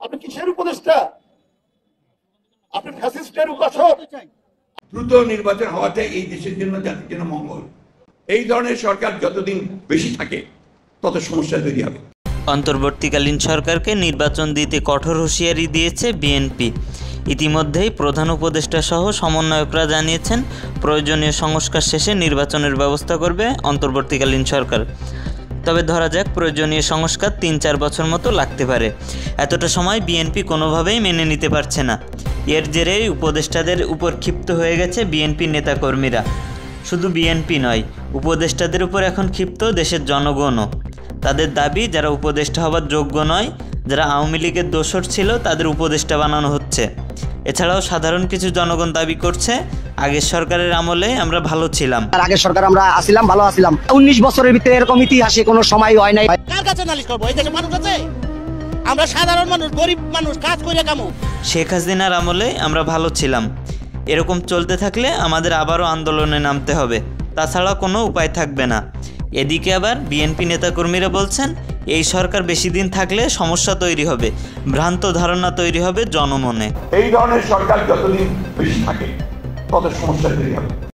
আপনি কিসের উপদেষ্টা? আপনি ফ্যাসিস্টের উপাসক। দ্রুত নির্বাচন হওয়াতে এই দেশের জন্য, জাতির জন্য মঙ্গল। এই ধরনের সরকার যতদিন বেশি থাকে তত সমস্যা তৈরি হবে। অন্তর্বর্তীকালীন সরকারকে নির্বাচন দিতে কঠোর হুঁশিয়ারি দিয়েছে বিএনপি। ইতিমধ্যেই প্রধান উপদেষ্টা সহ সমন্বয়করা জানিয়েছেন প্রয়োজনীয় সংস্কার শেষে নির্বাচনের ব্যবস্থা করবে অন্তর্বর্তীকালীন সরকার। তবে ধরা যাক প্রয়োজনীয় সংস্কার ৩-৪ বছর মতো লাগতে পারে। এতটা সময় বিএনপি কোনোভাবেই মেনে নিতে পারছে না। এর জেরেই উপদেষ্টাদের উপর ক্ষিপ্ত হয়ে গেছে বিএনপি নেতাকর্মীরা। শুধু বিএনপি নয়, উপদেষ্টাদের উপর এখন ক্ষিপ্ত দেশের জনগণও। তাদের দাবি, যারা উপদেষ্টা হবার যোগ্য নয়, যারা আওয়ামী লীগের দোসর ছিল, তাদের উপদেষ্টা বানানো হচ্ছে। এছাড়াও সাধারণ কিছু জনগণ দাবি করছে, আগের সরকারের আমলে আমরা ভালো ছিলাম। আগের সরকার আমরা আসিলাম, ভালো আসিলাম। 19 বছরের ভিতরে এরকম ইতিহাসে কোনো সময় হয় নাই। কার কাছে নালিশ করব? এই দেশে মানুষ আছে, আমরা সাধারণ মানুষ, গরিব মানুষ, কাজ করে কামু। শেখ হাসিনার আমলে আমরা ভালো ছিলাম। এরকম চলতে থাকলে আমাদের আবারও আন্দোলনে নামতে হবে, তাছাড়া কোনো উপায় থাকবে না। এদিকে আবার বিএনপি নেতাকর্মীরা বলছেন, এই সরকার বেশি দিন থাকলে সমস্যা তৈরি হবে, ভ্রান্ত ধারণা তৈরি হবে জনমনে। এই ধরনের সরকার যতদিন বেশি থাকে তত সমস্যা তৈরি হবে।